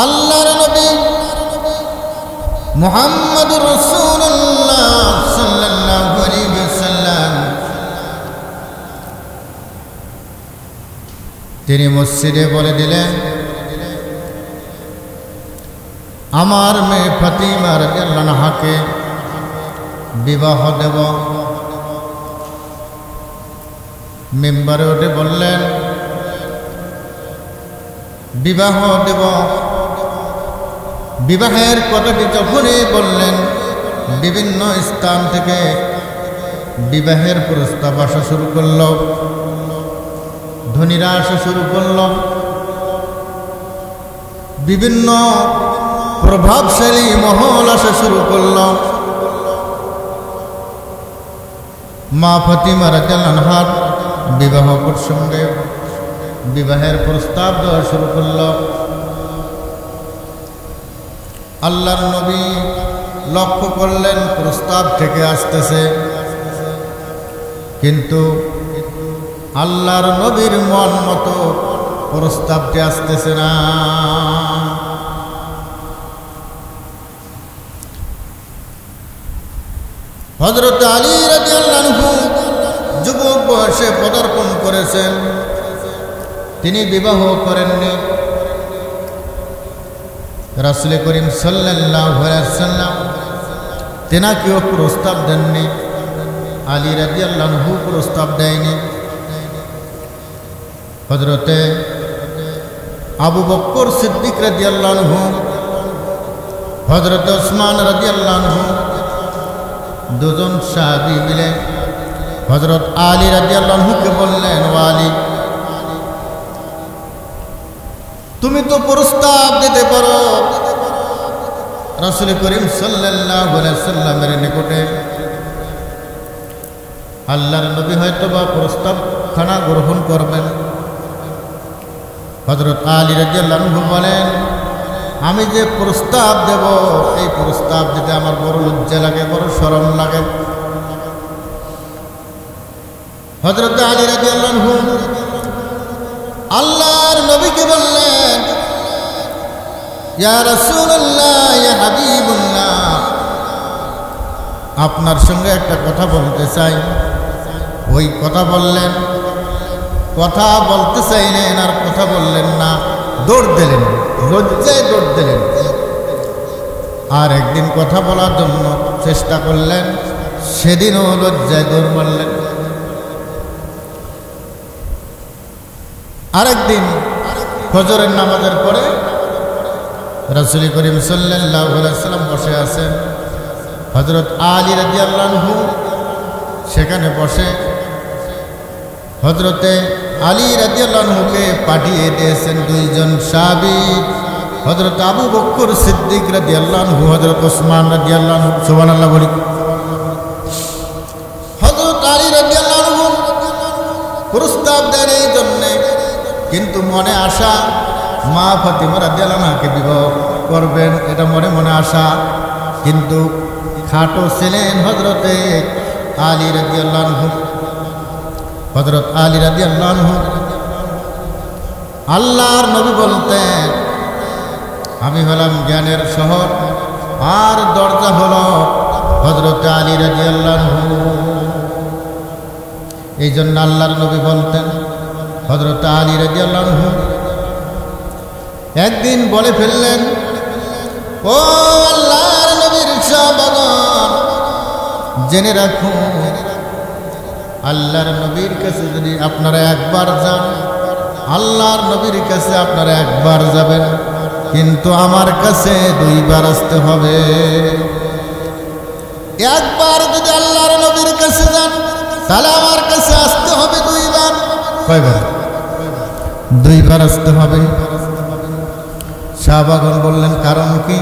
আল্লাহর নবী মুহাম্মদুর রাসূলুল্লাহ সাল্লাল্লাহু আলাইহি ওয়াসাল্লাম তিনি মসজিদে বলে দিলেন, আমার মেয়ে ফাতিমা রাদিয়াল্লাহু আনহাকে বিবাহ দেব। মিম্বরে উঠে বললেন, বিবাহ দেব। বিবাহের কথাটি যখনই বললেন, বিভিন্ন স্থান থেকে বিবাহের প্রস্তাব আসা শুরু করল, ধনীরা আসা শুরু করল, বিভিন্ন প্রভাবশালী মহল আসা শুরু করল। মা ফাতিমা রাদিয়াল্লাহু আনহার বিবাহ প্রসঙ্গে বিবাহের প্রস্তাব দেওয়া শুরু করল। আল্লাহর নবী লক্ষ্য করলেন প্রস্তাব থেকে আসতেছে, কিন্তু আল্লাহর নবীর মন মতো প্রস্তাবটি আসতেছে না। হযরত আলী রাদিয়াল্লাহু আনহু যুবক বয়সে পদার্পণ করেছেন, তিনি বিবাহ করেননি। রাসূল করিম সাল্লাল্লাহু আলাইহি ওয়াসাল্লাম তেনাকেও প্রস্তাব দেননি, আলী রাদিয়াল্লাহু আনহু প্রস্তাব দেয়নি। হযরতে আবু বকর সিদ্দিক রাদিয়াল্লাহু আনহু, হযরত ওসমান রাদিয়াল্লাহু আনহু দুজন সাহাবী মিলে হযরত আলী রাদিয়াল্লাহু আনহুকে বললেন, ও আলী, তুমি তো প্রস্তাব দিতে পারো রাসূল করিম সাল্লাল্লাহু আলাইহি ওয়াসাল্লামের নিকটে। আল্লাহর নবী হয়তো বা প্রস্তাবখানা গ্রহণ করবেন। হযরত আলী রাদিয়াল্লাহু আনহু বলেন, আমি যে প্রস্তাব দেব, এই প্রস্তাব দিতে আমার বড় লজ্জা লাগে, বড় শরম লাগে। হযরত আলী রাদিয়াল্লাহু আনহু আল্লাহর নবীকে বললেন, ইয়া রাসূলুল্লাহ, ইয়া হাবিবুল্লাহ, আপনার সঙ্গে একটা কথা বলতে চাই। ওই কথা বললেন, কথা বলতে চাইলেন আর কথা বললেন না, দৌড় দিলেন, লজ্জায় দৌড় দিলেন। আর একদিন কথা বলার জন্য চেষ্টা করলেন, সেদিনও লজ্জায় দৌড় মারলেন। আরেকদিন ফজরের নামাজের পরে রাসূল করিম সাল্লাল্লাহু আলাইহি ওয়াসাল্লাম বসে আছেন। হযরত আলী রাদিয়াল্লাহু আনহু সেখানে বসে হযরতে আলী রাদিয়াল্লাহু আনহুকে পাঠিয়ে দিয়েছেন দুইজন সাহাবী, হযরত আবু বকর সিদ্দিক রাদিয়াল্লাহু আনহু, হযরত ওসমান রাদিয়াল্লাহু আনহু। সুবহানাল্লাহ বলি। হযরত আলী রাদিয়াল্লাহু আনহু প্রস্তাব দেন এই জন্যে, কিন্তু মনে আশা মা ফাতিমা রাদিয়াল্লাহু আনহাকে বিবাহ করবেন, এটা মনে মনে আশা। কিন্তু খাটো ছিলেন হযরতে আলী রাদিয়াল্লাহু আনহু। হযরত আলী রাদিয়াল্লাহু আনহু আল্লাহর নবী বলতেন, আমি হলাম জ্ঞানের শহর, আর দরজা হলো হযরত আলী রাদিয়াল্লাহু আনহু। এই জন্য আল্লাহর নবী বলতেন, হযরত আলী রাদিয়াল্লাহু আনহু একদিন বলে ফেললেন, ও আল্লাহর নবীর সাহাবাগণ, জেনে রাখুন, আল্লাহর নবীর কাছে যদি আপনারা একবার যান, আল্লাহর নবীর কাছে আপনারা একবার যাবেন, কিন্তু আমার কাছে দুইবার আসতে হবে। একবার যদি আল্লাহর নবীর কাছে যান, তাহলে আমার কাছে আসতে হবে দুইবার। কয়বার? দুইবার আসতে হবে। সাহাবাগণ বললেন, কারণ কি?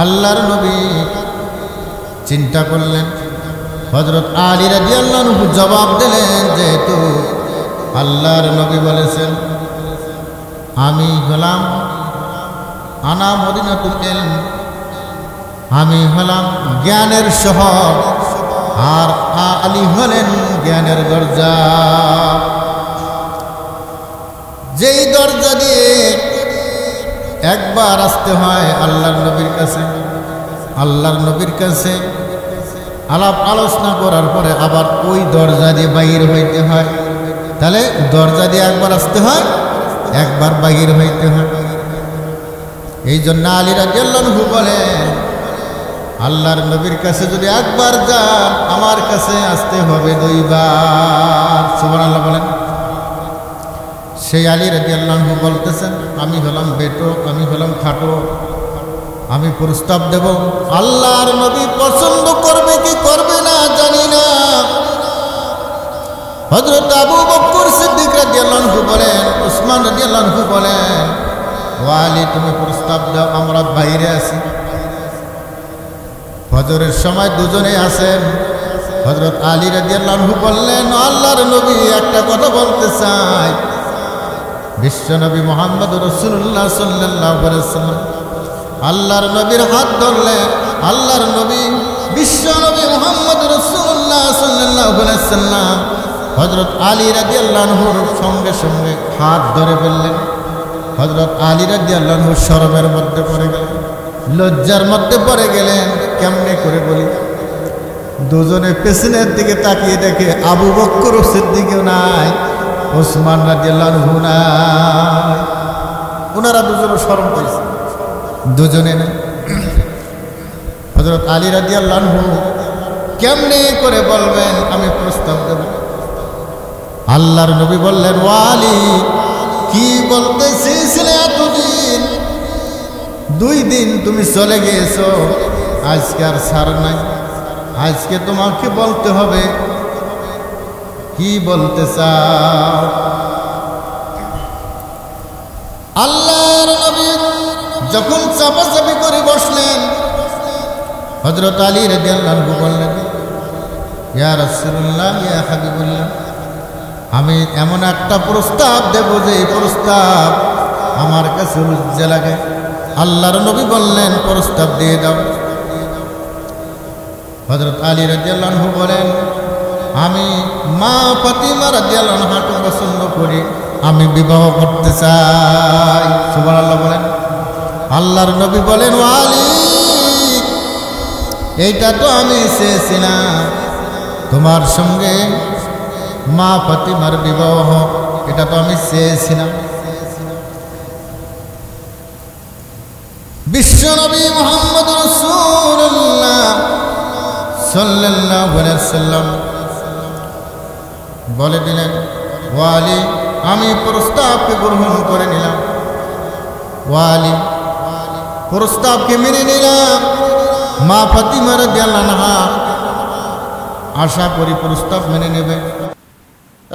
আল্লাহর নবী চিন্তা করলেন। হযরত আলী রাদিয়াল্লাহু আনহু জবাব দিলেন, যেহেতু আল্লাহর নবী বলেছেন, আমি হলাম আনা মদিনাতুল ইলম, আমি হলাম জ্ঞানের শহর, আর আলী হলেন জ্ঞানের দরজা। যেই দরজা দিয়ে একবার আসতে হয় আল্লাহর নবীর কাছে। আল্লাহর নবীর কাছে আলাপ আলোচনা করার পরে আবার ওই দরজা দিয়ে বাইর হইতে হয়। তাহলে দরজা দিয়ে একবার আসতে হয়, একবার বাইর হইতে হয়। এই জন্য আলী রাদিয়াল্লাহু আনহু বলেন, আল্লাহর নবীর কাছে যদি একবার যান, আমার কাছে আসতে হবে 2 বার। সুবহানাল্লাহ বলেন। সেই আলী রাদিয়াল্লাহু আনহু বলতেছেন, আমি হলাম বেটো, আমি হলাম খাটো, আমি প্রস্তাব দেব, আল্লাহর নবী পছন্দ করবে কি করবে না জানি না। হযরত আবু বকর সিদ্দিক রাদিয়াল্লাহু আনহু বলেন, উসমান রাদিয়াল্লাহু আনহু বলেন, ও আলী তুমি প্রস্তাব দাও, আমরা বাইরে আছি। ফজরের সময় দুজনে আছেন। হযরত আলী রাদিয়াল্লাহু আনহু বললেন, আল্লাহর নবী একটা কথা বলতে চাই। বিশ্বনবী মুহাম্মদ রাসূলুল্লাহ সাল্লাল্লাহু আলাইহি ওয়াসাল্লাম আল্লাহর নবীর হাত ধরলেন। আল্লাহর নবী বিশ্বনবী মুহাম্মদ রাসূলুল্লাহ সাল্লাল্লাহু আলাইহি ওয়াসাল্লাম হযরত আলী রাদিয়াল্লাহু আনহুর সঙ্গে সঙ্গে হাত ধরে ফেললেন। হযরত আলী রাদিয়াল্লাহু আনহু শরমের মধ্যে পড়ে গেলেন, লজ্জার মধ্যে পড়ে গেলেন। কেমনে করে বলি? দুজনে পেছনের দিকে তাকিয়ে দেখে আবু বকর সিদ্দিকও নাই, ওসমান রাদিয়াল্লাহু আনহু নাই। ওনারা দুজনে শরম পাইছে, দুজনে নাই। হযরত আলী রাদিয়াল্লাহু আনহু কেমনে করে বলবেন আমি প্রস্তাব দেব? আল্লাহর নবী বললেন, ও আলী কি বলতে চেয়েছিলে এতদিন? 2 দিন তুমি চলে গিয়েছো, আজকে আর ছাড় নাই। আজকে তোমাকে বলতে হবে, কি বলতে চাও? আল্লাহর নবী যখন চাপাচাপি করে বসলেন, হযরত আলী রাদিয়াল্লাহু আনহু বললেন, ইয়া রাসূলুল্লাহ, ইয়া হাবিবুল্লাহ, আমি এমন একটা প্রস্তাব দেব যে এই প্রস্তাব আমার কাছে লজ্জা লাগে। আল্লাহর নবী বললেন, প্রস্তাব দিয়ে দাও। হযরত আলী রাদিয়াল্লাহু আনহু বলেন, আমি মা ফাতিমা রাদিয়াল্লাহু আনহাকে পছন্দ করি, আমি বিবাহ করতে চাই। সুবহানাল্লাহ বলেন। আল্লাহর নবী বলেন, ও আলী এইটা তো আমি চেয়েছিলাম, তোমার সঙ্গে মা ফাতিমার বিবাহ হোক, এটা তো আমি চেয়েছিলাম। বিশ্বনবী মুহাম্মদ রাসূলুল্লাহ সাল্লাল্লাহু আলাইহি ওয়াসাল্লাম বলে দিলেন, ও আলী আমি প্রস্তাবকে গ্রহণ করে নিলাম। ও আলী প্রস্তাবকে মেনে নিলাম। মা ফাতিমা রাদিয়াল্লাহু আনহা আশা করি প্রস্তাব মেনে নেবে।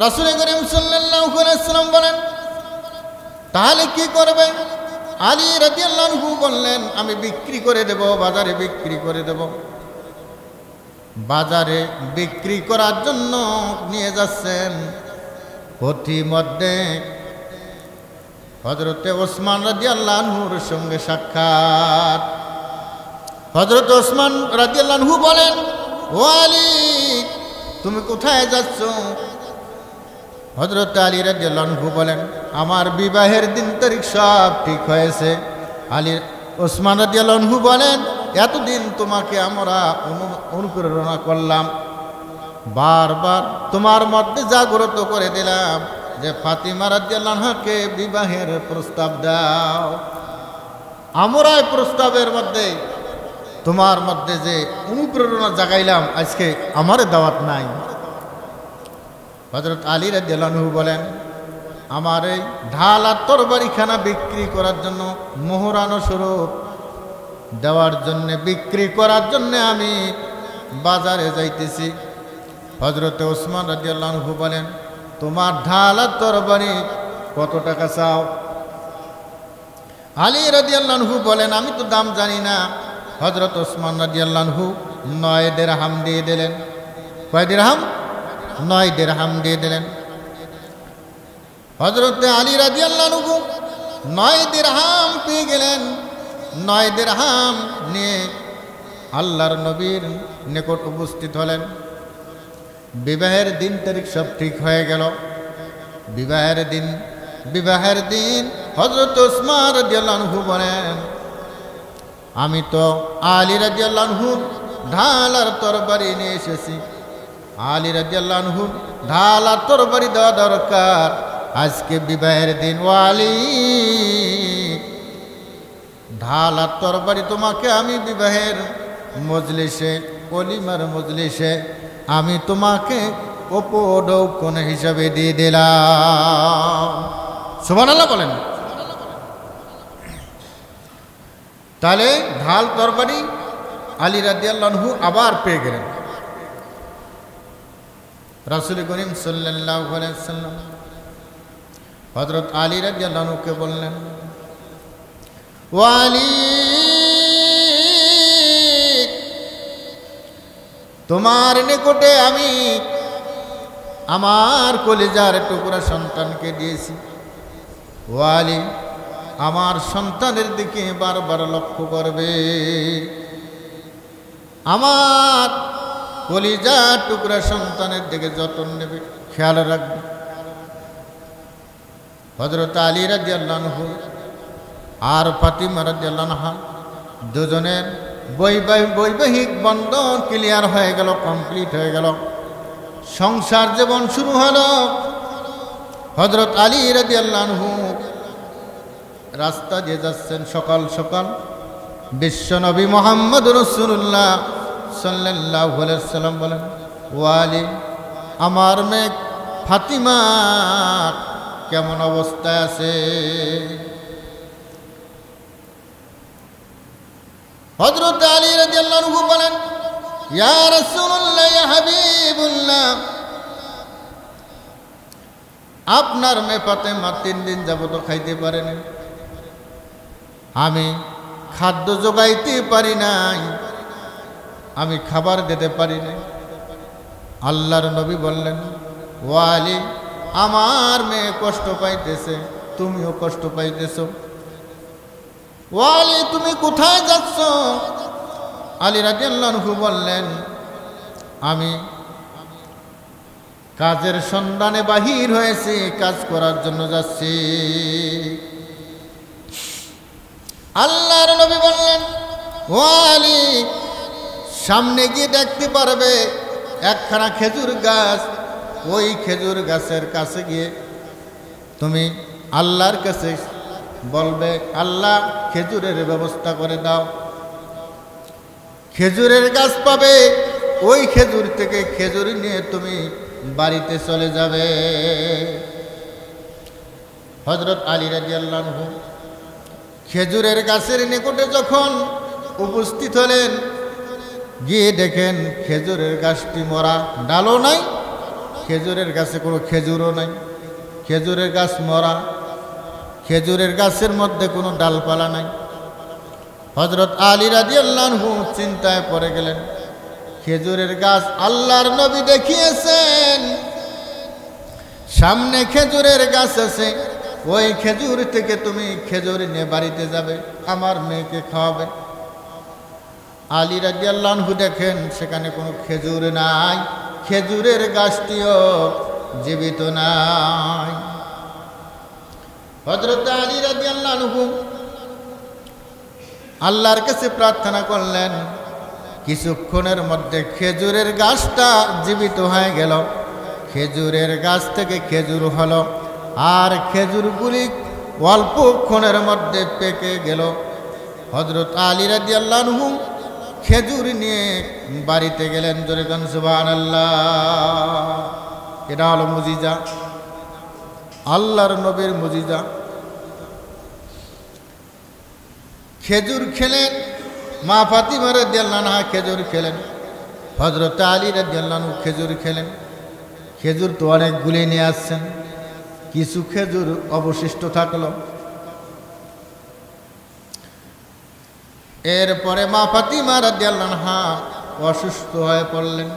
রাসূল করিম সাল্লাল্লাহু আলাইহি ওয়াসাল্লাম বলেন, তাহলে কি করবে? আলী রাদিয়াল্লাহু আনহু বললেন, আমি বিক্রি করে দেব, বাজারে বিক্রি করে দেব। বাজারে বিক্রি করার জন্য নিয়ে যাচ্ছেন। পথিমধ্যে হযরতে ওসমান রাদিয়াল্লাহু আনহুর সঙ্গে সাক্ষাৎ। হযরত ওসমান রাদিয়াল্লাহু আনহু বলেন, ও আলী তুমি কোথায় যাচ্ছ? হযরত আলী রাদিয়াল্লাহু আনহু বলেন, আমার বিবাহের দিন তারিখ সব ঠিক হয়েছে। আলী ওসমান রাদিয়াল্লাহু আনহু বলেন, এতদিন তোমাকে আমরা অনুপ্রেরণা করলাম, বারবার তোমার মধ্যে জাগ্রত করে দিলাম যে ফাতিমা রাদিয়াল্লাহু আনহাকে বিবাহের প্রস্তাব দাও। আমরা এই প্রস্তাবের মধ্যে তোমার মধ্যে যে অনুপ্রেরণা জাগাইলাম, আজকে আমার দাওয়াত নাই। হযরত আলী রাদিয়াল্লাহু আনহু বলেন, আমার এই ঢাল আর তরবারিখানা বিক্রি করার জন্য, মোহরানো স্বরূপ দেওয়ার জন্য, বিক্রি করার জন্য আমি বাজারে যাইতেছি। হযরতে ওসমান রাদিয়াল্লাহু আনহু বলেন, তোমার ঢাল আর তরবারি কত টাকা চাও? আলী রাদিয়াল্লাহু আনহু বলেন, আমি তো দাম জানি না। হযরত ওসমান রাদিয়াল্লাহু আনহু 9 দিরহাম দিয়ে দিলেন। কয় দিরহাম? 9 দিরহাম দিয়ে দিলেন। হযরতে আলী রাদিয়াল্লাহু আনহু 9 দিরহাম পেয়ে গেলেন। 9 দিরহাম নিয়ে আল্লাহর নবীর নিকট উপস্থিত হলেন। বিবাহের দিন তারিখ সব ঠিক হয়ে গেল। বিবাহের দিন হযরত ওসমান রাদিয়াল্লাহু আনহু বলেন, আমি তো আলী রাদিয়াল্লাহু আনহু ঢাল আর তরবারি নিয়ে এসেছি। আলী রাদিয়াল্লাহু আনহু ঢাল আর তরবারি দেওয়া দরকার, আজকে বিবাহের দিন। ও আলী, ঢাল আর তরবারি তোমাকে আমি বিবাহের মজলিসে, ওলিমার মজলিসে আমি তোমাকে উপঢৌকন হিসাবে দিয়ে দিলাম। সুবহানাল্লাহ বলেন। তাহলে ঢাল তরবারি আলী রাদিয়াল্লাহু আনহু আবার পেয়ে গেলেন। রাসূল করিম সাল্লাল্লাহু আলাইহি ওয়াসাল্লাম হযরত আলী রাদিয়াল্লাহু আনহুকে বললেন, ও আলী, তোমার নিকটে আমি আমার কলিজার টুকরা সন্তানকে দিয়েছি। ও আলী, আমার সন্তানের দিকে বারবার লক্ষ্য করবে, আমার কলিজার টুকরা সন্তানের দিকে যত্ন নেবে, খেয়াল রাখবে। হযরত আলী রাদিয়াল্লাহু আনহু আর ফাতিমা রাদিয়াল্লাহু আনহা দুজনের বৈবাহিক বন্ধন ক্লিয়ার হয়ে গেল, কমপ্লিট হয়ে গেল। সংসার জীবন শুরু হলো। হযরত আলী রাদিয়াল্লাহু আনহু রাস্তা দিয়ে যাচ্ছেন সকাল সকাল। বিশ্বনবী মুহাম্মদ রাসূলুল্লাহ সাল্লাল্লাহু আলাইহি ওয়াসাল্লাম বলেন, ও আলী, আমার মেয়ে ফাতিমা কেমন অবস্থায় আছে? হযরত আলী রাদিয়াল্লাহু আনহু বলেন, ইয়া রাসূলুল্লাহ, ইয়া হাবিবুল্লাহ, আপনার মেয়ে ফাতিমা 3 দিন যাবত খাইতে পারে না, আমি খাদ্য যোগাইতে পারি নাই, আমি খাবার দিতে পারি নাই। আল্লাহর নবী বললেন, ও আলী, আমার মেয়ে কষ্ট পাইতেছে, তুমিও কষ্ট পাইতেছো। ও আলী, তুমি কোথায় যাচ্ছ? আলী রাদিয়াল্লাহু আনহু বললেন, আমি কাজের সন্ধানে বাহির হয়েছি, কাজ করার জন্য যাচ্ছি। আল্লাহর নবী বললেন, ও আলী, সামনে গিয়ে দেখতে পারবে একখানা খেজুর গাছ, ওই খেজুর গাছের কাছে গিয়ে তুমি আল্লাহর কাছে বলবে, আল্লাহ খেজুরের ব্যবস্থা করে দাও। খেজুরের গাছ পাবে, ওই খেজুর থেকে খেজুর নিয়ে তুমি বাড়িতে চলে যাবে। হযরত আলী রাদিয়াল্লাহু আনহু খেজুরের গাছের নিকটে যখন উপস্থিত হলেন, গিয়ে দেখেন খেজুরের গাছটি মরা, ডালও নাই, খেজুরের গাছে কোনো খেজুরও নাই, খেজুরের গাছ মরা, খেজুরের গাছের মধ্যে কোনো ডালপালা নাই। হযরত আলী রাদিয়াল্লাহু আনহু চিন্তায় পড়ে গেলেন। খেজুরের গাছ আল্লাহর নবী দেখিয়েছেন, সামনে খেজুরের গাছ আছে, ওই খেজুর থেকে তুমি খেজুর নিয়ে বাড়িতে যাবে, আমার মেয়েকে খাওয়াবে। আলী রাদিয়াল্লাহু আনহু দেখেন সেখানে কোনো খেজুর নাই, খেজুরের গাছটিও জীবিত নাই। হযরত আলী রাদিয়াল্লাহু আনহু আল্লাহর কাছে প্রার্থনা করলেন, কিছুক্ষণের মধ্যে খেজুরের গাছটা জীবিত হয়ে গেল, খেজুরের গাছ থেকে খেজুর হলো, আর খেজুরগুলি অল্পক্ষণের মধ্যে পেকে গেল। হযরত আলী রাদিয়াল্লাহু আনহু খেজুর নিয়ে বাড়িতে গেলেন। জোরে গান সুবহানাল্লাহ। এটা হলো মুজিজা, আল্লাহর নবীর মুজিজা। খেজুর খেলেন, মা ফাতিমা রাদিয়াল্লাহু আনহা খেজুর খেলেন, হযরত আলী রাদিয়াল্লাহু আনহু খেজুর খেলেন। খেজুর তো অনেকগুলি নিয়ে আসছেন, কিছু খেজুর অবশিষ্ট থাকলো। এরপরে মা ফাতিমা রাদিয়াল্লাহু আনহা অসুস্থ হয়ে পড়লেন।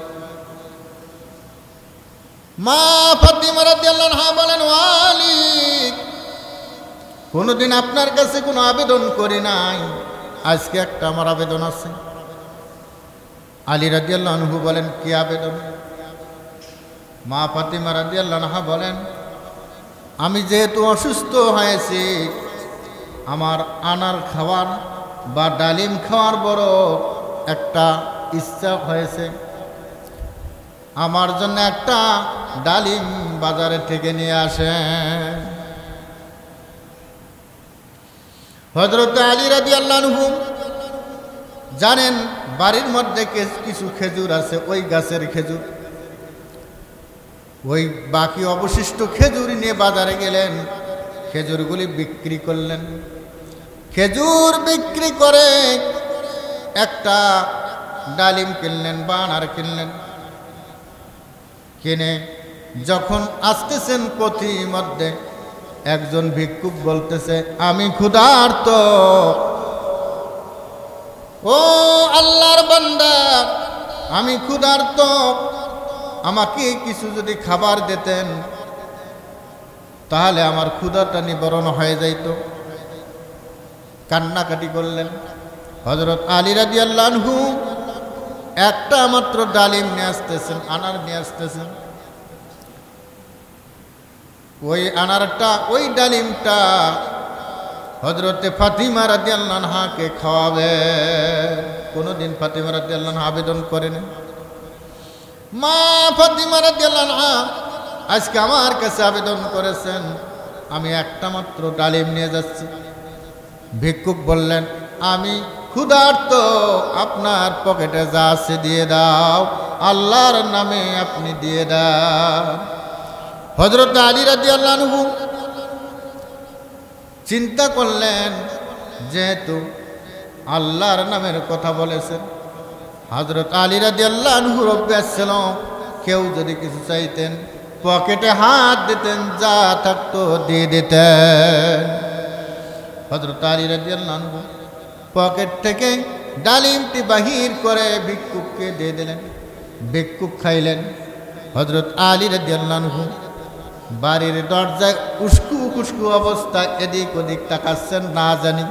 মা ফাতিমা রাদিয়াল্লাহু আনহা বলেন, ওয়ালি, কোনোদিন আপনার কাছে কোনো আবেদন করি নাই, আজকে একটা আমার আবেদন আছে। আলী রাদিয়াল্লাহু আনহু বলেন, কি আবেদন? মা ফাতিমা রাদিয়াল্লাহু আনহা বলেন, আমি যেহেতু অসুস্থ হয়েছি, আমার আনার খাওয়ার বা ডালিম খাওয়ার বড় একটা ইচ্ছা হয়েছে, আমার জন্য একটা ডালিম বাজারে থেকে নিয়ে আসেন। হযরত আলী রাদিয়াল্লাহু আনহু জানেন বাড়ির মধ্যে কিছু খেজুর আছে, ওই গাছের খেজুর, ওই বাকি অবশিষ্ট খেজুর নিয়ে বাজারে গেলেন, খেজুরগুলি বিক্রি করলেন। খেজুর বিক্রি করে একটা ডালিম কিনলেন বা আনার কিনলেন। কিনে যখন আসতেছেন পথির মধ্যে একজন ভিক্ষুক বলতেছে, আমি ক্ষুধার্ত, ও আল্লাহর বান্দা আমি ক্ষুধার্ত, আমাকে কিছু যদি খাবার দিতেন তাহলে আমার ক্ষুধাটা নিবারণ হয়ে যাইত। কান্নাকাটি করলেন। হযরত আলী রাদিয়াল্লাহু আনহু একটা মাত্র ডালিম নিয়ে আসতেছেন, আনার নিয়ে আসতেছেন। ওই আনারটা, ওই ডালিমটা হযরতে ফাতিমা রাদিয়াল্লাহু আনহাকে খাওয়াবে। কোনোদিন ফাতিমা রাদিয়াল্লাহু আনহা আবেদন করেন, মা ফাতিমা রাদিয়াল্লাহু আনহা আজকে আমার কাছে আবেদন করেছেন, আমি একটা মাত্র ডালিম নিয়ে যাচ্ছি। ভিক্ষুক বললেন, আমি ক্ষুধার্ত, আপনার পকেটে যা আছে দিয়ে দাও, আল্লাহর নামে আপনি দিয়ে দাও। হযরত আলী রাদিয়াল্লাহু আনহু চিন্তা করলেন, যেহেতু আল্লাহর নামের কথা বলেছেন, হযরত আলী রাদিয়াল্লাহু আনহুর অভ্যাস ছিল কেউ যদি কিছু চাইতেন পকেটে হাত দিতেন, যা থাকতো দিয়ে দিতেন। হযরত আলী রাদিয়াল্লাহু আনহু পকেট থেকে ডালিমটি বাহির করে ভিক্ষুককে দিয়ে দিলেন। ভিক্ষুক খাইলেন। হযরত আলী রাদিয়াল্লাহু আনহু বাড়ির দরজায় উস্কু খুস্কু অবস্থায় এদিক ওদিক তাকাচ্ছেন, না জানি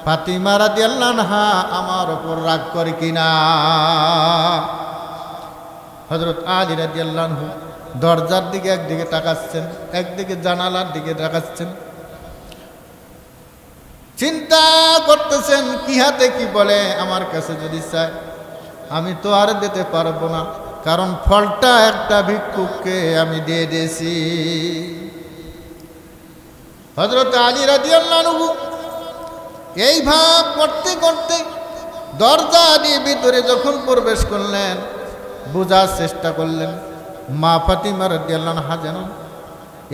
ফাতিমা রাদিয়াল্লাহু আনহা আমার ওপর রাগ করে কিনা। হযরত আলী রাদিয়াল্লাহু আনহু দরজার দিকে একদিকে তাকাচ্ছেন, একদিকে জানালার দিকে তাকাচ্ছেন, চিন্তা করতেছেন কি হাতে কি বলে আমার কাছে যদি চায় আমি তো আর দিতে পারবো না, কারণ ফলটা একটা ভিক্ষুককে আমি দিয়ে দিয়েছি। হযরত আলী রাদিয়াল্লাহু আনহু এই ভাব করতে করতে দরজা দিয়ে ভিতরে যখন প্রবেশ করলেন, বোঝার চেষ্টা করলেন মা ফাতিমা রাদিয়াল্লাহু আনহা যেন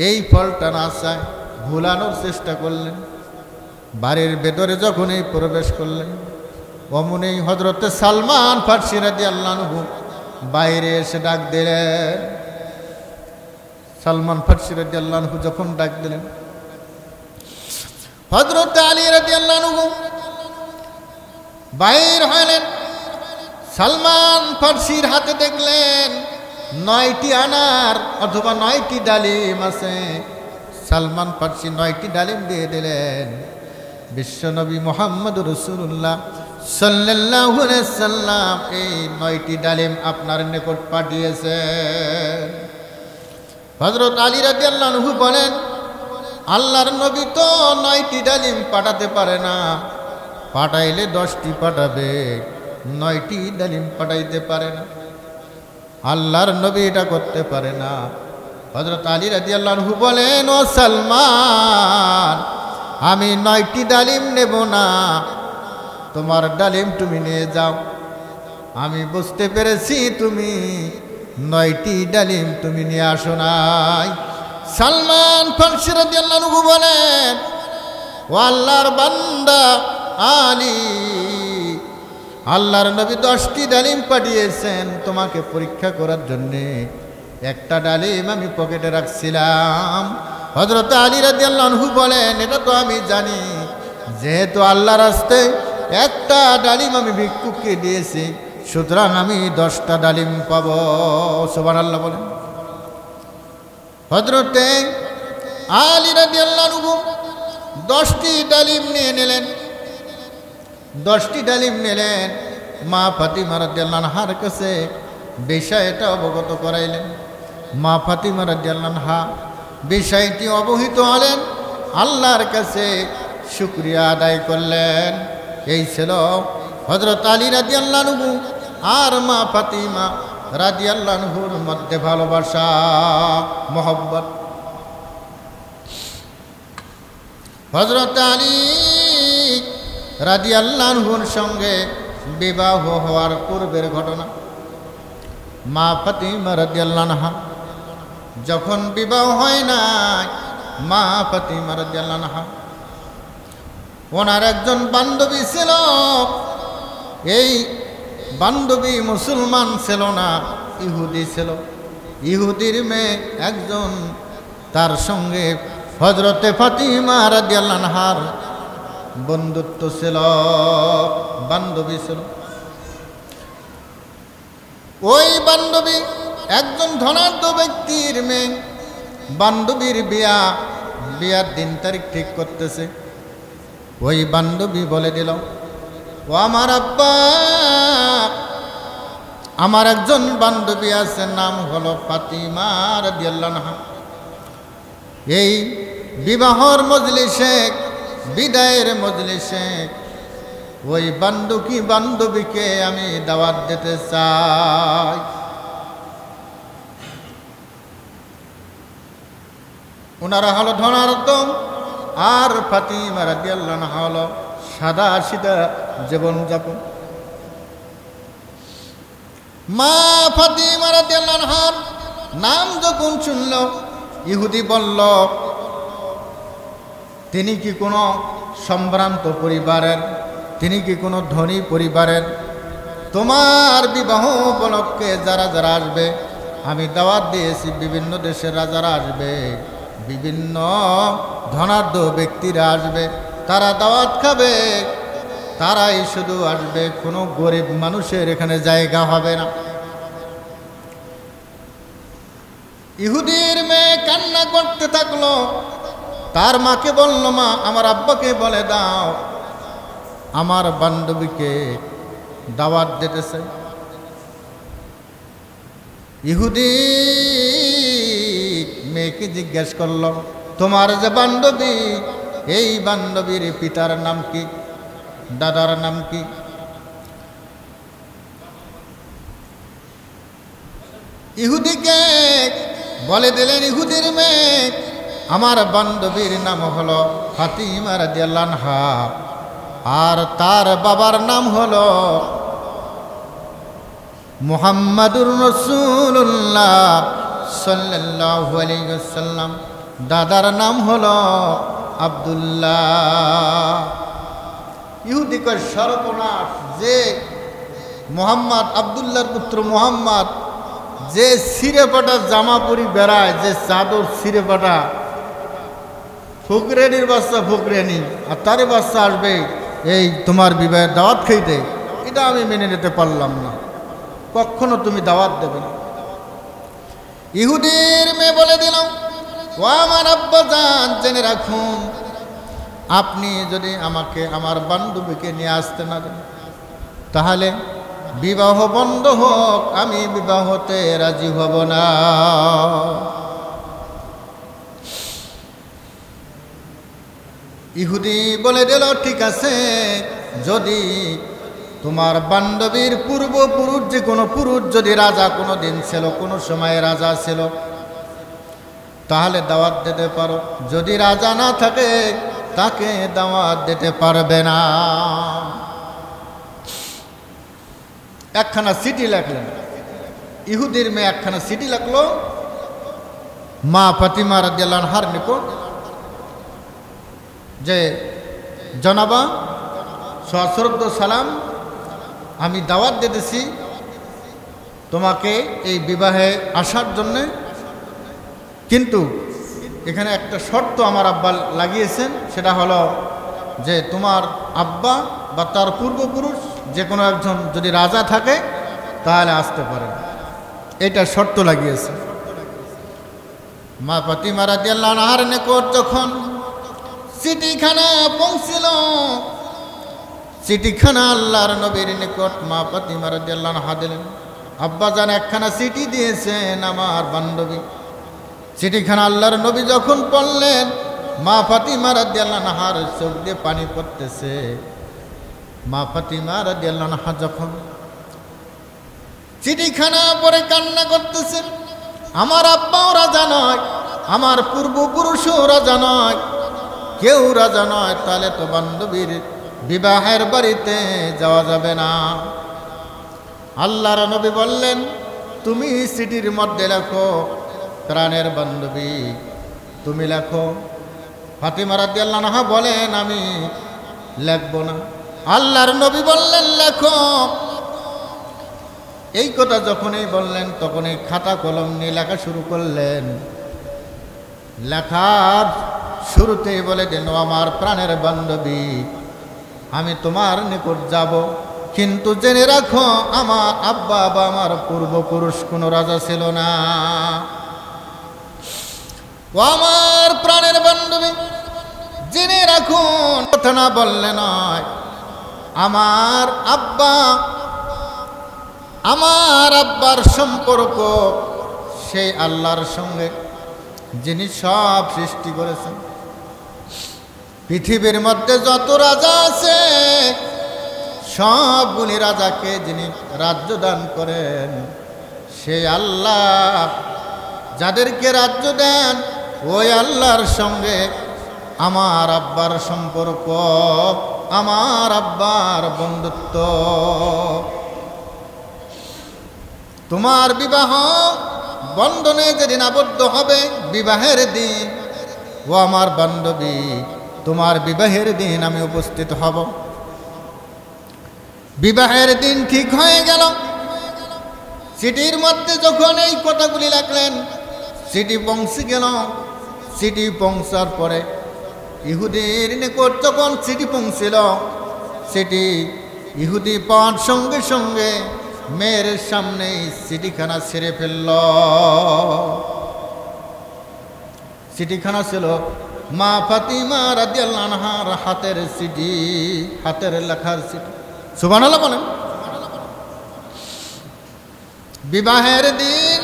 এই ফলটা না চায়, ভুলানোর চেষ্টা করলেন। বাড়ির ভেতরে যখন এই প্রবেশ করলেন, অমনি হযরতে সালমান ফারসি রাদিয়াল্লাহু আনহু বাইরে এসে ডাক দিলেন। সালমান ফারসি রাদিয়াল্লাহু আনহু যখন ডাক দিলেন, হযরত আলী রাদিয়াল্লাহু আনহু বাইর হলেন। সালমান ফারসির হাতে দেখলেন 9টি আনার অথবা 9টি ডালিম আছে। সালমান ফারসি 9টি ডালিম দিয়ে দিলেন। বিশ্বনবী মুহাম্মদুর রাসূলুল্লাহ সাল্লাল্লাহু আলাইহি সাল্লাম এই 9টি ডালিম আপনার নিকট পাঠিয়েছেন। হযরত আলী রাদিয়াল্লাহু আনহু বলেন, আল্লাহর নবী তো 9টি ডালিম পাঠাতে পারে না, পাঠাইলে 10টি পাঠাবে, 9টি ডালিম পাঠাইতে পারে না। আল্লাহর নবী এটা করতে পারে না। হযরত আলী রাদিয়াল্লাহু আনহু বলেন, ও সালমান, আমি 9টি ডালিম নেব না, তোমার ডালিম তুমি নিয়ে যাও। আমি বুঝতে পেরেছি তুমি 9টি ডালিম তুমি নিয়ে আসো নাই। সালমান ফারসি রাদিয়াল্লাহু আনহু বলেন, ও আল্লাহর বান্দা আলী, আল্লাহর নবী 10টি ডালিম পাঠিয়েছেন তোমাকে পরীক্ষা করার জন্যে, একটা ডালিম আমি পকেটে রাখছিলাম। হযরত আলী রাদিয়াল্লাহু আনহু বলেন, এটা তো আমি জানি, যেহেতু আল্লাহর রাস্তায় একটা ডালিম আমি ভিক্ষুককে দিয়েছি, সুতরাং আমি 10টা ডালিম পাবো। সুবহানাল্লাহ বলেন। হযরতে আলী রাদিয়াল্লাহু আনহু 10টি ডালিম নিয়ে নিলেন। 10টি ডালিম নিলেন, মা ফাতিমা রাদিয়াল্লাহু আনহার কাছে বিষয়টা অবগত করাইলেন। মা ফাতিমা রাদিয়াল্লাহু আনহা বিষয়টি অবহিত হলেন, আল্লাহর কাছে শুকরিয়া আদায় করলেন। এই ছিল হযরত আলী রাদিয়াল্লাহু আনহু আর মা ফাতিমা রাদিয়াল্লাহু আনহুর মধ্যে ভালোবাসা, মহব্বত। হযরত আলী রাদিয়াল্লাহু আনহুর সঙ্গে বিবাহ হওয়ার পূর্বের ঘটনা। মা ফাতিমা রাদিয়াল্লাহু আনহা যখন বিবাহ হয় না, মা ফাতিমা রাদিয়াল্লাহু আনহা ওনার একজন বান্ধবী ছিল। এই বান্ধবী মুসলমান ছিল না, ইহুদি ছিল। ইহুদির মেয়ে একজন, তার সঙ্গে হযরতে ফাতিমা রাদিয়াল্লাহু আনহার বন্ধুত্ব ছিল, বান্ধবী ছিল। ওই বান্ধবী একজন ধনাঢ্য ব্যক্তির মেয়ে। বান্ধবীর বিয়ার দিন তারিখ ঠিক করতেছে। ওই বান্ধবী বলে দিল, ও আমার আব্বা, আমার একজন বান্ধবী আছে, নাম হলো ফাতিমা রাদিয়াল্লাহু আনহা। এই বিবাহর মজলিসে, বিদায়ের মজলিসে ওই বান্ধবীকে আমি দাওয়াত দিতে চাই। ওনারা হলো ধনাঢ্য, আর ফাতিমা রাদিয়াল্লাহু আনহা হলো সাদা সিধা জীবনযাপন। মা ফাতিমা রাদিয়াল্লাহু আনহার নাম যখন শুনল, ইহুদি বলল, তিনি কি কোনো সম্ভ্রান্ত পরিবারের, তিনি কি কোনো ধনী পরিবারের? তোমার বিবাহ উপলক্ষে যারা যারা আসবে, আমি দাওয়াত দিয়েছি, বিভিন্ন দেশের রাজারা আসবে, বিভিন্ন ধনাঢ্য ব্যক্তিরা আসবে, তারা দাওয়াত খাবে, তারাই শুধু আসবে, কোনো গরিব মানুষের এখানে জায়গা হবে না। ইহুদির মেয়ে কান্না করতে থাকলো। তার মাকে বলল, মা, আমার আব্বাকে বলে দাও, আমার বান্ধবীকে দাওয়াত দিতেছে। ইহুদি মেয়েকে জিজ্ঞেস করল, তোমার যে বান্ধবী, এই বান্ধবীর পিতার নাম কি, দাদার নাম কি? ইহুদিকে বলে দিলেন, ইহুদির মেয়ে, আমার বান্ধবীর নাম হলো ফাতিমা রাদিয়াল্লাহু আনহা, আর তার বাবার নাম হলো মুহাম্মাদুর রাসূলুল্লাহ সাল্লাল্লাহু আলাইহি ওয়াসাল্লাম, দাদার নাম হলো আব্দুল্লাহ। ইহুদি কয়, সর্বনাশ, যে মুহাম্মদ, আব্দুল্লাহর পুত্র মুহাম্মদ, যে সিরেপাটা জামা পরি বেড়ায়, যে চাদর সিরেপাটা, ফকরেনির বাচ্চা ফকরেনি, আর তারে বাচ্চা আসবে এই তোমার বিবাহের দাওয়াত খাইতে, এটা আমি মেনে নিতে পারলাম না, কখনো তুমি দাওয়াত দেবে না। ইহুদির মেয়ে বলে দিল, ও আমার আব্বাজান, জেনে রাখুন, আপনি যদি আমাকে আমার বান্ধবীকে নিয়ে আসতে না দেন, তাহলে বিবাহ বন্ধ হোক, আমি বিবাহতে রাজি হব না। ইহুদি বলে দিল, ঠিক আছে, যদি তোমার বান্ধবীর পূর্বপুরুষ, যে কোনো পুরুষ যদি রাজা কোনো দিন ছিল, কোনো সময়ে রাজা ছিল, তাহলে দাওয়াত দিতে পারো। যদি রাজা না থাকে, তাকে দাওয়াত দিতে পারবে না। একখানা চিঠি লিখলেন, ইহুদির মেয়ে একখানা চিঠি লিখলো মা ফাতিমা রাদিয়াল্লাহু আনহার নিকট, যে জনাবা, সশ্রদ্ধ সালাম, আমি দাওয়াত দিতেছি তোমাকে এই বিবাহে আসার জন্যে, কিন্তু এখানে একটা শর্ত আমার আব্বা লাগিয়েছেন, সেটা হলো যে তোমার আব্বা বা তার পূর্বপুরুষ যে কোনো একজন যদি রাজা থাকে, তাহলে আসতে পারে, এটা শর্ত লাগিয়েছে। মা ফাতিমা রাদিয়াল্লাহু আনহার নিকট যখন চিঠিখানা পৌঁছিল, চিঠিখানা আল্লাহর নবীর নিকট মা ফাতিমা রাদিয়াল্লাহু আনহা দিলেন। আব্বা জান একখানা চিঠি দিয়েছেন আমার বান্ধবী। চিঠিখানা আল্লাহর নবী যখন পড়লেন, মা ফাতিমা রাদিয়াল্লাহু আনহার চোখ দিয়ে পানি পড়তেছে। মা ফাতিমা রাদিয়াল্লাহু আনহা যখন চিঠিখানা পড়ে কান্না করতেছেন, আমার আব্বাও রাজা নয়, আমার পূর্বপুরুষও রাজা নয়, কেউ রাজা নয়, তাহলে তো বান্ধবীর বিবাহের বাড়িতে যাওয়া যাবে না। আল্লাহর নবী বললেন, তুমি চিঠির মধ্যে লেখো, প্রাণের বান্ধবী তুমি লেখো। ফাতিমা রাদিয়াল্লাহু আনহা বলেন, আমি লিখব না। আল্লাহর নবী বললেন, লেখো। এই কথা যখনই বললেন তখনই খাতা কলম নিয়ে লেখা শুরু করলেন। লেখার শুরুতেই বলে দিন, আমার প্রাণের বান্ধবী, আমি তোমার নিকট যাব, কিন্তু জেনে রাখো আমার আব্বা বা আমার পূর্বপুরুষ কোনো রাজা ছিল না। ও আমার প্রাণের বান্ধবী, জেনে রাখুন, কথা না বললে নয়, আমার আব্বার সম্পর্ক সেই আল্লাহর সঙ্গে যিনি সব সৃষ্টি করেছেন। পৃথিবীর মধ্যে যত রাজা আছে সবগুলি রাজাকে যিনি রাজ্য দান করেন সেই আল্লাহ, যাদেরকে রাজ্য দেন ওই আল্লাহর সঙ্গে আমার আব্বার সম্পর্ক, আমার আব্বার বন্ধুত্ব। তোমার বিবাহ বন্ধনে যেদিন আবদ্ধ হবে, বিবাহের দিন, ও আমার বান্ধবী, তোমার বিবাহের দিন আমি উপস্থিত হব। বিবাহের দিন ঠিক হয়ে গেল। চিঠির মধ্যে যখন এই কথাগুলি লিখলেন, চিঠি পৌঁছে গেল। চিঠি পৌঁছার পরে ইহুদির নিকট যখন চিঠি পৌঁছিল, চিঠি ইহুদি পাওয়ার সঙ্গে সঙ্গে মেয়ের সামনেই চিঠিখানা ছেড়ে ফেলল। চিঠিখানা ছিল মা ফাতিমা রাদিয়াল্লাহু আনহার হাতের চিঠি, হাতের লেখার চিঠি। সুবহানাল্লাহ বলেন। বিবাহের দিন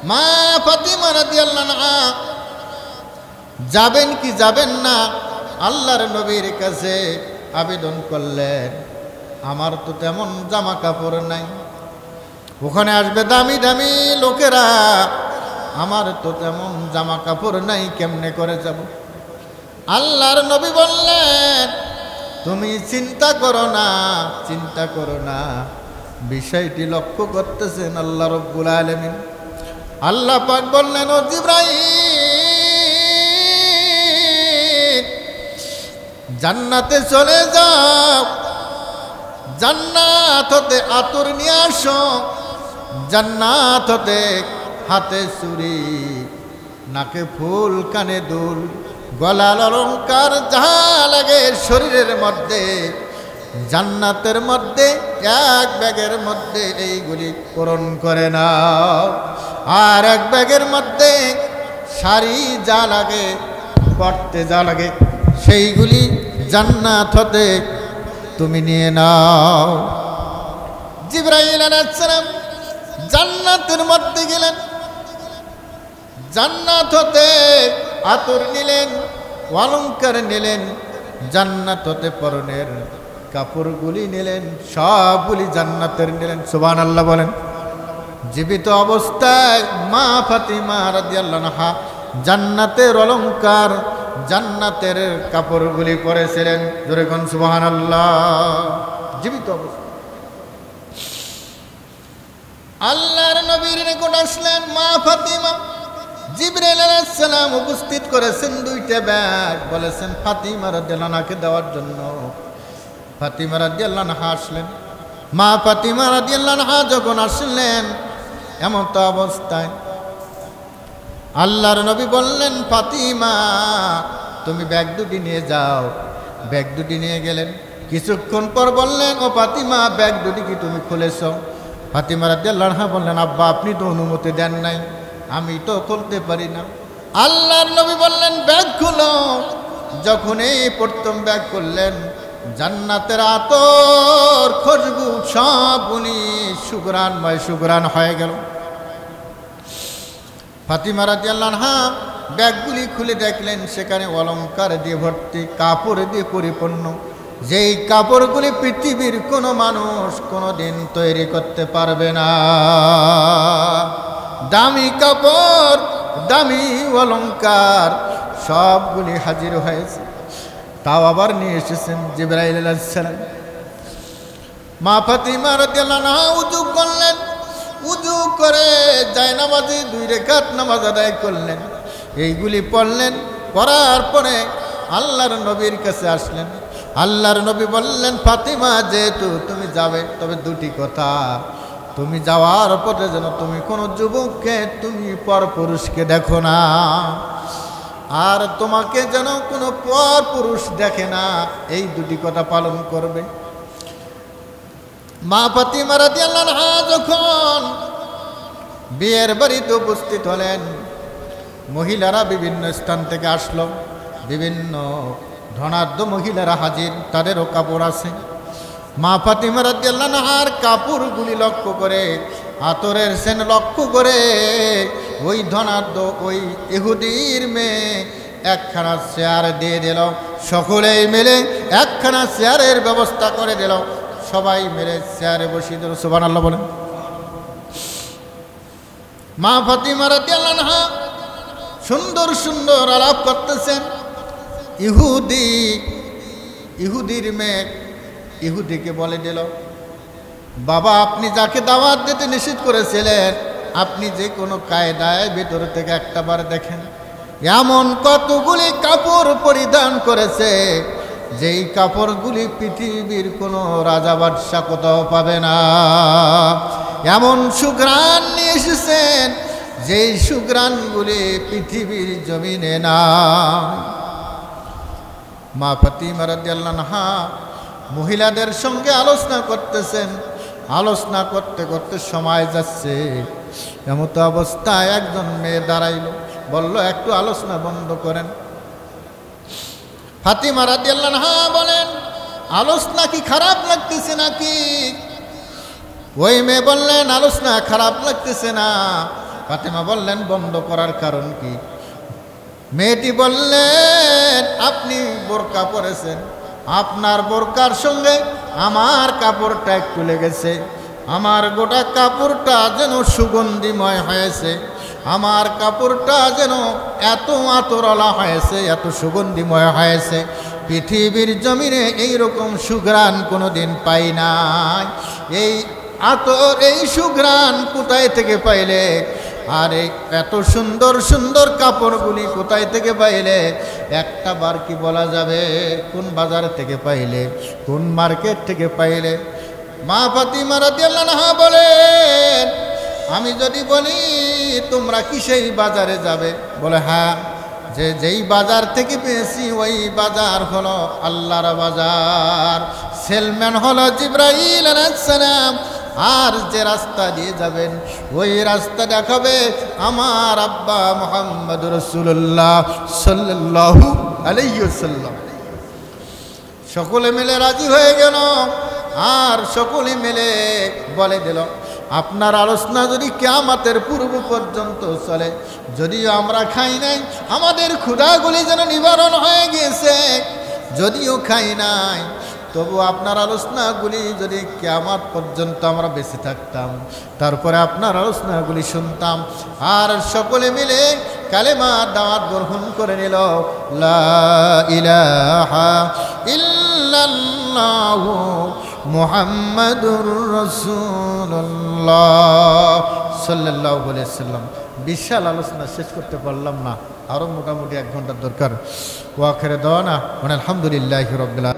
মা ফাতিমা রাদিয়াল্লাহু আনহা যাবেন কি যাবেন না আল্লাহর নবীর কাছে আবেদন করলেন, আমার তো তেমন জামা কাপড় নাই, ওখানে আসবে দামি দামি লোকেরা, আমার তো তেমন জামা কাপড় নাই, কেমনে করে যাব? আল্লাহর নবী বললেন, তুমি চিন্তা করো না, চিন্তা করো না, বিষয়টি লক্ষ্য করতেছেন আল্লাহ রব্বুল আলামিন। আল্লাহ পাক বললেন, ও জিবরাইল, জান্নাতে চলে যাও, জান্নাত হতে আতর নিয়ে আসো, জান্নাত হতে হাতে চুড়ি, নাকে ফুল, কানে দুল, গলার অলংকার, যা লাগে শরীরের মধ্যে, জান্নাতের মধ্যে এক ব্যাগের মধ্যে এইগুলি পূরণ করে নাও। আর এক ব্যাগের মধ্যে শাড়ি যা লাগে, পড়তে যা লাগে, সেইগুলি জান্নাত হতে তুমি নিয়ে নাও। জিবরাইল আলাইহিস সালাম জান্নাতের মধ্যে গেলেন, জান্নাত হতে আতর নিলেন, অলংকার নিলেন, জান্নাত হতে পরনের কাপড়গুলি নিলেন, সবগুলি জান্নাতের নিলেন। সুবহানাল্লাহ বলেন। জীবিত অবস্থায় মা ফাতিমা রাদিয়াল্লাহু আনহা জান্নাতের অলংকার, জান্নাতের কাপড়গুলি পরেছিলেন। জোরে কোন সুবহানাল্লাহ। জীবিত অবস্থা আল্লাহর নবীর নিকট আসলেন মা ফাতিমা। জিবরাইল আলাইহিস সালাম উপস্থিত করেছেন দুইটা ব্যাগ, বলেছেন ফাতিমা রাদিয়াল্লাহু আনহাকে দেওয়ার জন্য। ফাতিমা রাদিয়াল্লাহু আনহা আসলেন। মা ফাতিমা রাদিয়াল্লাহু আনহা যখন আসলেন এমন তো অবস্থায় আল্লাহর নবী বললেন, ফাতিমা তুমি ব্যাগ দুটি নিয়ে যাও। ব্যাগ দুটি নিয়ে গেলেন। কিছুক্ষণ পর বললেন, ও ফাতিমা ব্যাগ দুটি কি তুমি খুলেছ? ফাতিমা রাদিয়াল্লাহু আনহা বললেন, আব্বা আপনি তো অনুমতি দেন নাই, আমি তো খুলতে পারি না। আল্লাহর নবী বললেন, ব্যাগ খুলো। যখন এই প্রথম ব্যাগ করলেন, জান্নাতের আতর, খুশবু সবগুলি সুঘ্রাণময় সুঘ্রাণ হয়ে গেল। ফাতিমা রাদিয়াল্লাহু আনহা ব্যাগগুলি খুলে দেখলেন সেখানে অলংকার দিয়ে ভর্তি, কাপড় দিয়ে পরিপূর্ণ, যেই কাপড়গুলি পৃথিবীর কোনো মানুষ কোনোদিন তৈরি করতে পারবে না। দামি কাপড়, দামি অলংকার সবগুলি হাজির হয়েছে। তাও আবার নিয়ে এসেছেন জিবরাইল আলাইহিস সালাম। মা ফাতিমা রাদিয়াল্লাহু আনহা উযু করলেন, উযু করে জায়নামাজে 2 রাকাত নামাজ আদায় করলেন। এইগুলি পড়লেন, পড়ার পরে আল্লাহর নবীর কাছে আসলেন। আল্লাহর নবী বললেন, ফাতিমা যেহেতু তুমি যাবে, তবে 2টি কথা, তুমি যাওয়ার পথে যেন তুমি কোনো যুবককে, তুমি পরপুরুষকে দেখো না, আর তোমাকে যেন কোনো পরপুরুষ দেখে না, এই 2টি কথা পালন করবে। মা ফাতিমা রাদিয়াল্লাহু আনহা যখন বিয়ের বাড়িতে উপস্থিত হলেন, মহিলারা বিভিন্ন স্থান থেকে আসলো, বিভিন্ন ধনাঢ্য মহিলারা হাজির, তাদেরও কাপড় আছে। মা ফাতিমা রাদিয়াল্লাহু আনহার কাপড়গুলি লক্ষ্য করে, আতরের সেন লক্ষ্য করে, ওই ধনাঢ্য ওই ইহুদির মেয়ে একখানা চেয়ার দিয়ে দিল। সকলেই মিলে একখানা চেয়ারের ব্যবস্থা করে দিল, সবাই মিলে চেয়ারে বসিয়ে দিল। সুবহানাল্লাহ বলেন। মা ফাতিমা রাদিয়াল্লাহু আনহা সুন্দর সুন্দর আলাপ করতেছেন। ইহুদির মেয়ে ইহুদিকে বলে দিল, বাবা আপনি যাকে দাওয়াত দিতে নিষেধ করেছিলেন, আপনি যে কোনো কায়দায় ভিতর থেকে একটাবার দেখেন, এমন কতগুলি কাপড় পরিধান করেছে, যেই কাপড়গুলি পৃথিবীর কোনো রাজা বাদশা কোথাও পাবে না। এমন সুঘ্রাণ নিয়ে এসেছেন, যেই সুঘ্রাণগুলি পৃথিবীর জমিনে না। মা ফাতিমা রাদিয়াল্লাহু আনহা মহিলাদের সঙ্গে আলোচনা করতেছেন। আলোচনা করতে করতে সময় যাচ্ছে, এমত অবস্থায় একজন মেয়ে দাঁড়াইল, বলল, একটু আলোচনা বন্ধ করেন। ফাতিমা রাদিয়াল্লাহু আনহা বলেন, আলোচনা কি খারাপ লাগতেছে নাকি? ওই মেয়ে বললেন, আলোচনা খারাপ লাগতেছে না। ফাতিমা বললেন, বন্ধ করার কারণ কি? মেয়েটি বললেন, আপনি বোরকা পরেছেন, আপনার বোরকার সঙ্গে আমার কাপড়টা একটু লেগেছে, আমার গোটা কাপড়টা যেন সুগন্ধিময় হয়েছে, আমার কাপড়টা যেন এত আতরওয়ালা হয়েছে, এত সুগন্ধিময় হয়েছে, পৃথিবীর জমিনে এইরকম সুঘ্রাণ কোনোদিন পাই নাই। এই আতর, এই সুঘ্রাণ কোথায় থেকে পাইলে? আর এই এত সুন্দর সুন্দর কাপড়গুলি কোথায় থেকে পাইলে? একটা বার কি বলা যাবে কোন বাজার থেকে পাইলে, কোন মার্কেট থেকে পাইলে? মা ফাতিমা রাদিয়াল্লাহু আনহা বলেন, আমি যদি বলি তোমরা কি সেই বাজারে যাবে? বলে, হ্যাঁ। যেই বাজার থেকে পেয়েছি ওই বাজার হলো আল্লাহর বাজার, সেলম্যান হলো জিবরাইল আলাইহিস সালাম, আর যে রাস্তা দিয়ে যাবেন ওই রাস্তা দেখাবে আমার আব্বা মুহাম্মদুর রাসূলুল্লাহ সাল্লাল্লাহু আলাইহি ওয়াসাল্লাম। সকলে মিলে রাজি হয়ে গেল, আর সকলে মিলে বলে দিল, আপনার আলোচনা যদি কিয়ামতের পূর্ব পর্যন্ত চলে, যদিও আমরা খাই নাই, আমাদের ক্ষুধাগুলি যেন নিবারণ হয়ে গিয়েছে, যদিও খাই নাই, তবু আপনার আলোচনাগুলি যদি কিয়ামত পর্যন্ত আমরা বেঁচে থাকতাম, তারপরে আপনার আলোচনাগুলি শুনতাম। আর সকলে মিলে কালেমা দাওয়াত গ্রহণ করে নিল, লা ইলাহা ইল্লাল্লাহু মুহাম্মাদুর রাসূলুল্লাহ সাল্লাল্লাহু আলাইহি ওয়াসাল্লাম। বিশাল আলোচনা শেষ করতে পারলাম না, আরও মোটামুটি 1 ঘন্টার দরকার। ওয়া আখিরু দাওয়ানা আলহামদুলিল্লাহি রাব্বিল আলামিন।